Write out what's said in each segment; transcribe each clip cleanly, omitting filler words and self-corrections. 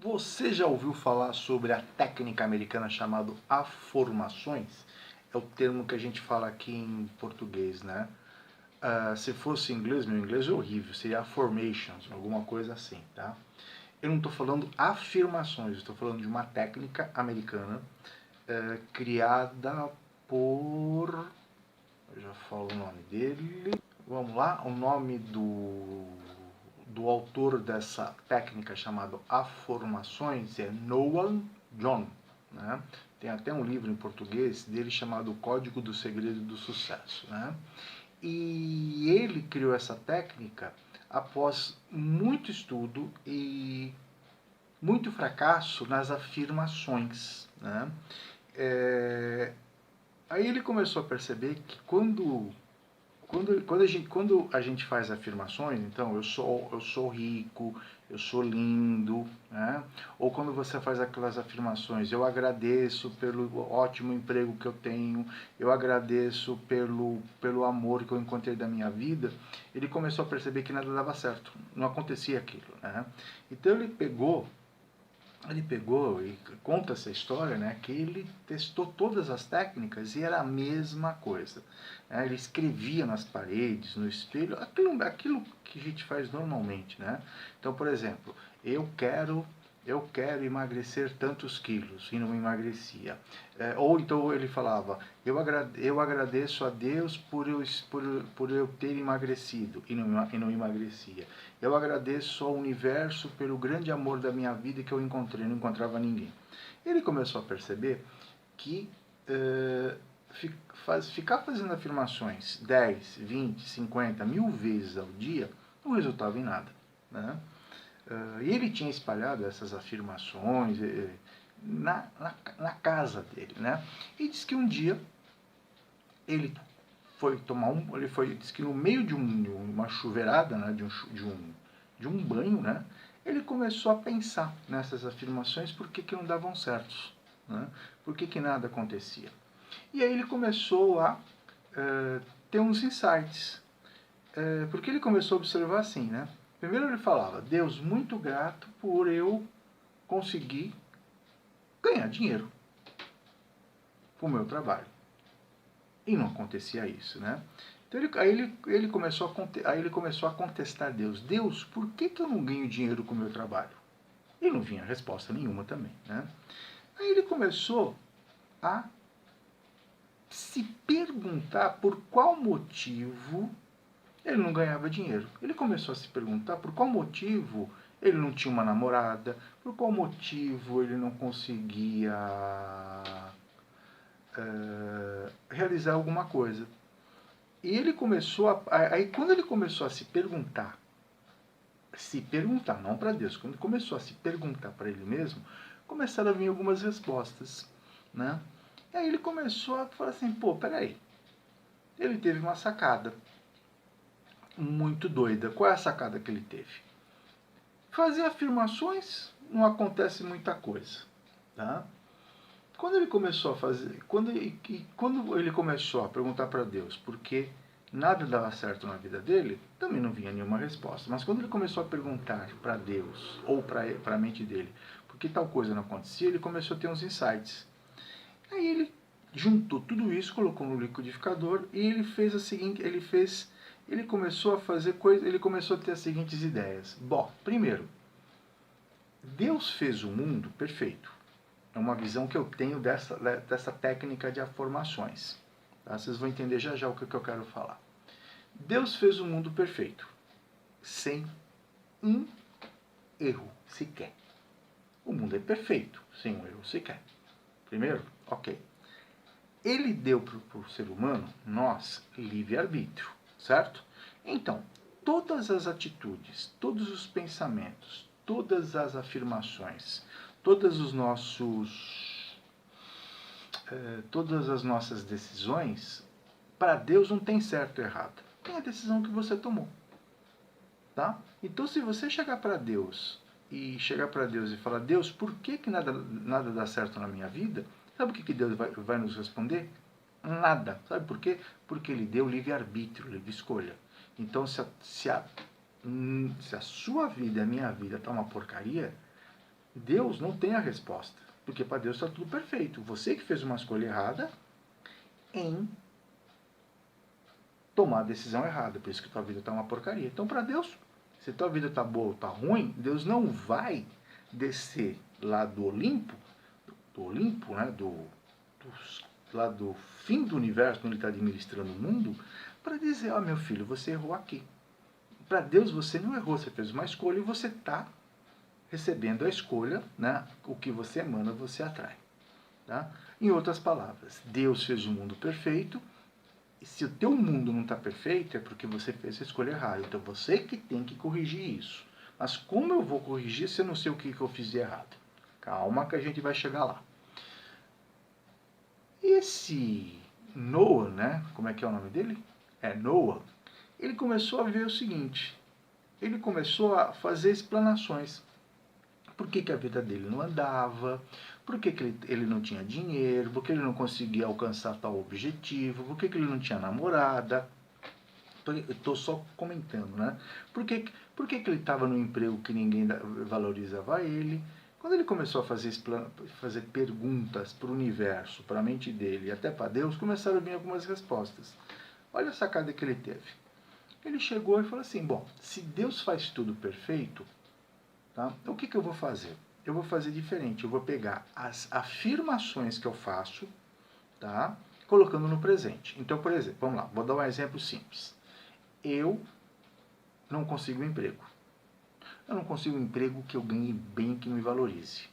Você já ouviu falar sobre a técnica americana chamada afformações? É o termo que a gente fala aqui em português, né? Se fosse em inglês, meu inglês é horrível, seria affirmations, alguma coisa assim, tá? Eu não estou falando afirmações, estou falando de uma técnica americana criada por... Eu já falo o nome dele. Vamos lá, o nome do autor dessa técnica chamada afformações é Noam John, né? Tem até um livro em português dele chamado O Código do Segredo do Sucesso, né? E ele criou essa técnica após muito estudo e muito fracasso nas afirmações, né? Aí ele começou a perceber que quando a gente faz afirmações, então eu sou rico, eu sou lindo, né? Ou quando você faz aquelas afirmações, eu agradeço pelo ótimo emprego que eu tenho, eu agradeço pelo amor que eu encontrei da minha vida, ele começou a perceber que nada dava certo, não acontecia aquilo, né? Então ele pegou e conta essa história, né, que ele testou todas as técnicas e era a mesma coisa. Né? Ele escrevia nas paredes, no espelho, aquilo que a gente faz normalmente. Né? Então, por exemplo, eu quero emagrecer tantos quilos e não emagrecia. Ou então ele falava, eu agradeço a Deus por eu ter emagrecido e não emagrecia. Eu agradeço ao universo pelo grande amor da minha vida que eu encontrei, não encontrava ninguém. Ele começou a perceber que ficar fazendo afirmações 10, 20, 50, 1000 vezes ao dia não resultava em nada. Né? E ele tinha espalhado essas afirmações na casa dele, né? E diz que um dia ele foi tomar diz que no meio de uma chuveirada, né? de um banho, né? Ele começou a pensar nessas afirmações, por que não davam certos, né? Por que nada acontecia. E aí ele começou a ter uns insights, porque ele começou a observar assim, né? Primeiro ele falava, Deus, muito grato por eu conseguir ganhar dinheiro com o meu trabalho. E não acontecia isso, né? Então ele começou a contestar Deus. Deus, por que eu não ganho dinheiro com o meu trabalho? E não vinha resposta nenhuma também, né? Aí ele começou a se perguntar por qual motivo ele não ganhava dinheiro. Ele começou a se perguntar por qual motivo ele não tinha uma namorada, por qual motivo ele não conseguia realizar alguma coisa. E ele começou aí quando ele começou a se perguntar, não para Deus, quando ele começou a se perguntar para ele mesmo, começaram a vir algumas respostas, né? E aí ele começou a falar assim, pô, peraí, ele teve uma sacada muito doida. Qual é a sacada que ele teve? Fazer afirmações não acontece muita coisa, tá? Quando ele começou a fazer, quando ele começou a perguntar para Deus por que nada dava certo na vida dele, também não vinha nenhuma resposta. Mas quando ele começou a perguntar para Deus ou para a mente dele por que tal coisa não acontecia, ele começou a ter uns insights. Aí ele juntou tudo isso, colocou no liquidificador e ele fez a seguinte, ele começou a fazer coisa, ele começou a ter as seguintes ideias. Bom, primeiro, Deus fez o mundo perfeito. É uma visão que eu tenho dessa técnica de afirmações. Tá? Vocês vão entender já já o que eu quero falar. Deus fez o mundo perfeito, sem um erro sequer. O mundo é perfeito, sem um erro sequer. Primeiro, ok. Ele deu para o ser humano, nós, livre-arbítrio, certo? Então, todas as atitudes, todos os pensamentos, todas as afirmações, todas as nossas decisões, para Deus não tem certo ou errado. Tem a decisão que você tomou. Tá? Então, se você chegar para Deus e falar, Deus, por que nada dá certo na minha vida? Sabe o que Deus vai nos responder? Nada. Sabe por quê? Porque Ele deu livre-arbítrio, livre escolha. Então, se a sua vida e a minha vida está uma porcaria, Deus não tem a resposta, porque para Deus está tudo perfeito. Você que fez uma escolha errada em tomar a decisão errada, por isso que tua vida está uma porcaria. Então, para Deus, se tua vida está boa ou está ruim, Deus não vai descer lá do Olimpo, né, lá do fim do universo, onde ele está administrando o mundo, para dizer, ó, meu filho, você errou aqui. Para Deus você não errou, você fez uma escolha e você está recebendo a escolha, né? O que você emana, você atrai. Tá? Em outras palavras, Deus fez o mundo perfeito, e se o teu mundo não está perfeito, é porque você fez a escolha errada. Então você que tem que corrigir isso. Mas como eu vou corrigir se eu não sei o que eu fiz de errado? Calma que a gente vai chegar lá. Esse Noah, né? Como é que é o nome dele? É Noah. Ele começou a ver o seguinte. Ele começou a fazer explanações. Por que a vida dele não andava? Por que ele não tinha dinheiro? Por que ele não conseguia alcançar tal objetivo? Por que ele não tinha namorada? Eu estou só comentando, né? Por que ele estava no emprego que ninguém valorizava ele? Quando ele começou a fazer perguntas para o universo, para a mente dele e até para Deus, começaram a vir algumas respostas. Olha a sacada que ele teve. Ele chegou e falou assim, bom, se Deus faz tudo perfeito, tá? O que eu vou fazer? Eu vou fazer diferente. Eu vou pegar as afirmações que eu faço, tá? Colocando no presente. Então, por exemplo, vamos lá, vou dar um exemplo simples. Eu não consigo um emprego. Eu não consigo um emprego que eu ganhe bem, que me valorize.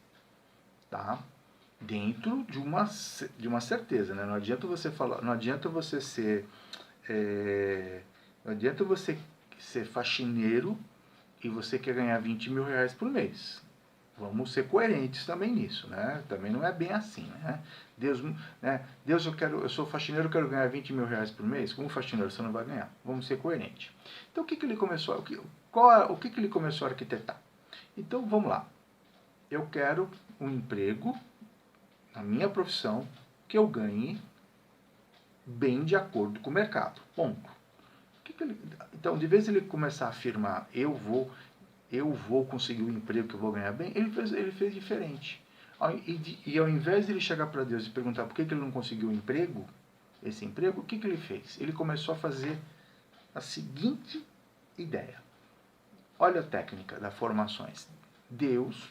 Tá? Dentro de uma certeza, né? Não adianta você falar, não adianta você ser, não adianta você ser faxineiro e você quer ganhar 20 mil reais por mês. Vamos ser coerentes também nisso, né? Também não é bem assim, né? Deus, Deus, eu sou faxineiro, eu quero ganhar 20 mil reais por mês. Como faxineiro você não vai ganhar. Vamos ser coerentes. Então o que ele começou, o que ele começou a arquitetar? Então vamos lá. Eu quero um emprego na minha profissão que eu ganhe bem de acordo com o mercado. Ponto. Então, de vez ele começar a afirmar eu vou conseguir um emprego que eu vou ganhar bem, ele fez diferente. E ao invés de ele chegar para Deus e perguntar por que ele não conseguiu um emprego, esse emprego, o que ele fez? Ele começou a fazer a seguinte ideia. Olha a técnica das formações. Deus,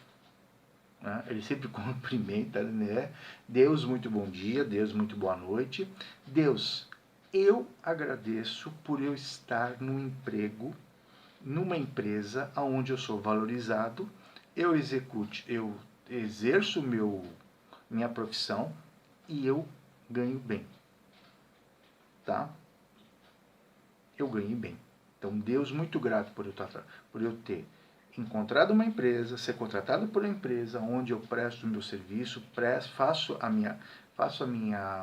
né, ele sempre cumprimenta, né? Deus, muito bom dia. Deus, muito boa noite. Deus, eu agradeço por eu estar num emprego, numa empresa onde eu sou valorizado, eu exerço minha profissão e eu ganho bem. Tá? Eu ganho bem. Então, Deus, muito grato por eu ter encontrado uma empresa, ser contratado por uma empresa onde eu presto o meu serviço, faço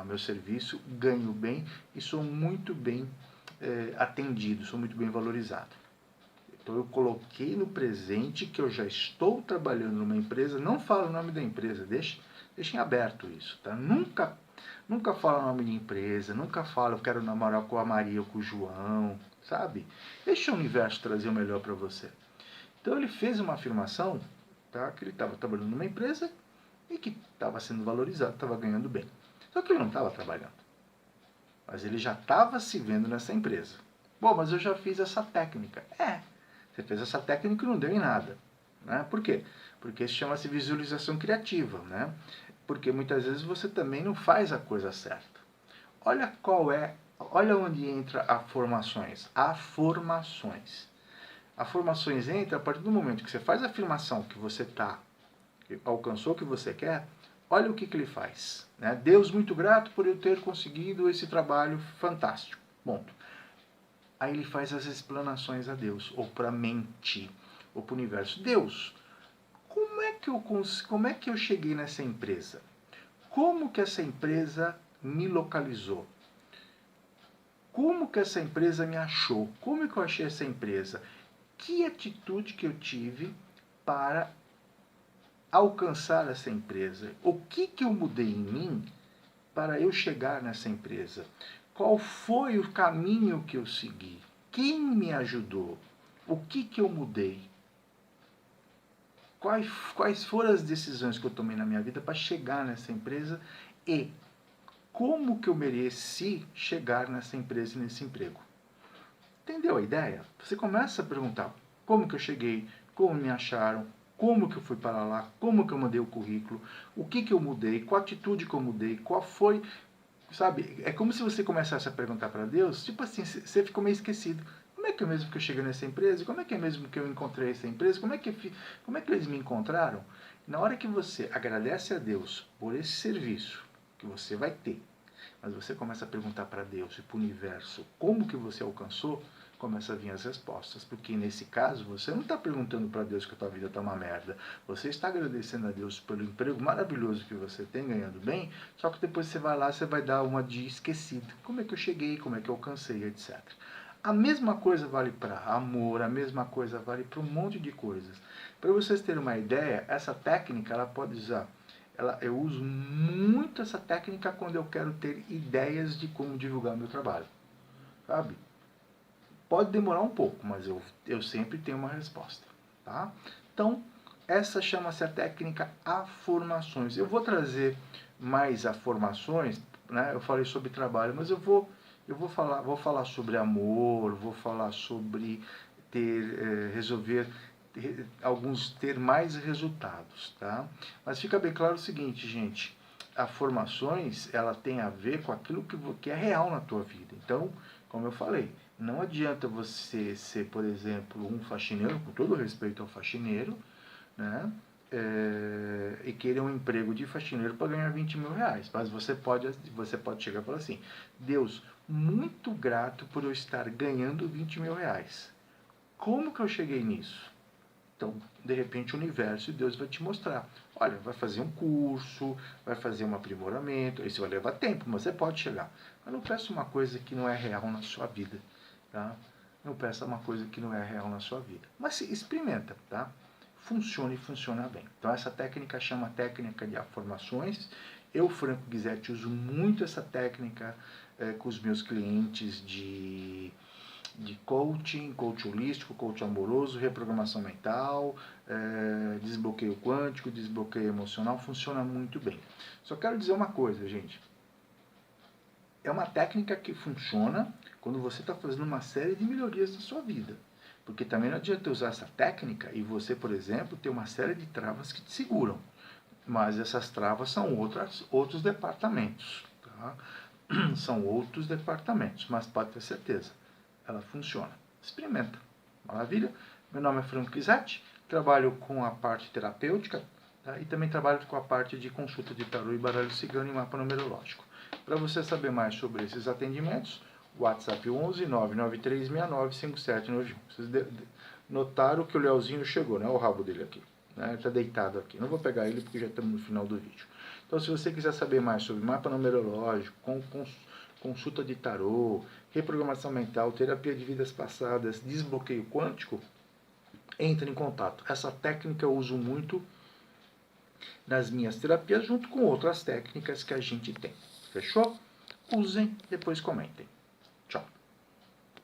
meu serviço, ganho bem e sou muito bem atendido, sou muito bem valorizado. Então eu coloquei no presente que eu já estou trabalhando numa empresa, não falo o nome da empresa, deixem aberto isso, tá? Nunca falo o nome de empresa, nunca falo eu quero namorar com a Maria ou com o João, sabe? Deixa o universo trazer o melhor para você. Então ele fez uma afirmação, tá? Que ele estava trabalhando numa empresa e que estava sendo valorizado, estava ganhando bem. Só que ele não estava trabalhando, mas ele já estava se vendo nessa empresa. Bom, mas eu já fiz essa técnica. Você fez essa técnica e não deu em nada. Né? Por quê? Porque isso chama-se visualização criativa. Né? Porque muitas vezes você também não faz a coisa certa. Olha onde entra a formações. Afirmações. A formações entra a partir do momento que você faz a afirmação que você alcançou o que você quer, olha o que ele faz. Né? Deus, muito grato por eu ter conseguido esse trabalho fantástico. Ponto. Aí ele faz as explanações a Deus, ou para a mente, ou para o universo. Deus, como é que eu cheguei nessa empresa? Como que essa empresa me localizou? Como que essa empresa me achou? Como que eu achei essa empresa? Que atitude que eu tive para alcançar essa empresa? O que eu mudei em mim para eu chegar nessa empresa? Qual foi o caminho que eu segui? Quem me ajudou? O que eu mudei? quais foram as decisões que eu tomei na minha vida para chegar nessa empresa e como que eu mereci chegar nessa empresa e nesse emprego. Entendeu a ideia? Você começa a perguntar como que eu cheguei, como me acharam, como que eu fui para lá, como que eu mandei o currículo, o que que eu mudei, qual atitude que eu mudei, qual foi, sabe? É como se você começasse a perguntar para Deus, tipo assim, você ficou meio esquecido. Como é que é mesmo que eu cheguei nessa empresa? Como é que é mesmo que eu encontrei essa empresa? Como é que eles me encontraram? Na hora que você agradece a Deus por esse serviço que você vai ter, mas você começa a perguntar para Deus e para o universo como que você alcançou, começa a vir as respostas. Porque nesse caso, você não está perguntando para Deus que a tua vida está uma merda. Você está agradecendo a Deus pelo emprego maravilhoso que você tem, ganhando bem, só que depois você vai lá, você vai dar uma de esquecido. Como é que eu cheguei, como é que eu alcancei, etc. A mesma coisa vale para amor, a mesma coisa vale para um monte de coisas. Para vocês terem uma ideia, essa técnica ela pode usar. Eu uso muito essa técnica quando eu quero ter ideias de como divulgar meu trabalho, sabe? Pode demorar um pouco, mas eu sempre tenho uma resposta, tá? Então, essa chama-se a técnica afirmações. Eu vou trazer mais afirmações, né? Eu falei sobre trabalho, mas vou falar sobre amor, vou falar sobre resolver ter mais resultados, tá? Mas fica bem claro o seguinte, gente, afirmações, ela tem a ver com aquilo que é real na tua vida. Então, como eu falei, não adianta você ser, por exemplo, um faxineiro, com todo respeito ao faxineiro, né? E querer um emprego de faxineiro para ganhar 20 mil reais. Mas você pode chegar e falar assim, Deus, muito grato por eu estar ganhando 20 mil reais. Como que eu cheguei nisso? Então, de repente, o universo e Deus vai te mostrar. Olha, vai fazer um curso, vai fazer um aprimoramento. Isso vai levar tempo, mas você pode chegar. Mas não peça uma coisa que não é real na sua vida, tá? Não peça uma coisa que não é real na sua vida. Mas experimenta, tá? Funciona e funciona bem. Então, essa técnica chama técnica de afirmações. Eu, Franco Guisetti, uso muito essa técnica com os meus clientes de coaching holístico, coaching amoroso, reprogramação mental, desbloqueio quântico, desbloqueio emocional, funciona muito bem. Só quero dizer uma coisa, gente. É uma técnica que funciona quando você está fazendo uma série de melhorias na sua vida. Porque também não adianta usar essa técnica e você, por exemplo, ter uma série de travas que te seguram. Mas essas travas são outros departamentos. Tá? São outros departamentos, mas pode ter certeza, ela funciona. Experimenta. Maravilha? Meu nome é Franco Guisetti, trabalho com a parte terapêutica, tá? E também trabalho com a parte de consulta de tarô e baralho cigano e mapa numerológico. Para você saber mais sobre esses atendimentos, WhatsApp 11 99369 5791. Vocês notaram que o Leozinho chegou, né? O rabo dele aqui. Né? Ele está deitado aqui. Não vou pegar ele porque já estamos no final do vídeo. Então, se você quiser saber mais sobre mapa numerológico, consulta de tarô, reprogramação mental, terapia de vidas passadas, desbloqueio quântico, entre em contato. Essa técnica eu uso muito nas minhas terapias, junto com outras técnicas que a gente tem. Fechou? Usem, depois comentem.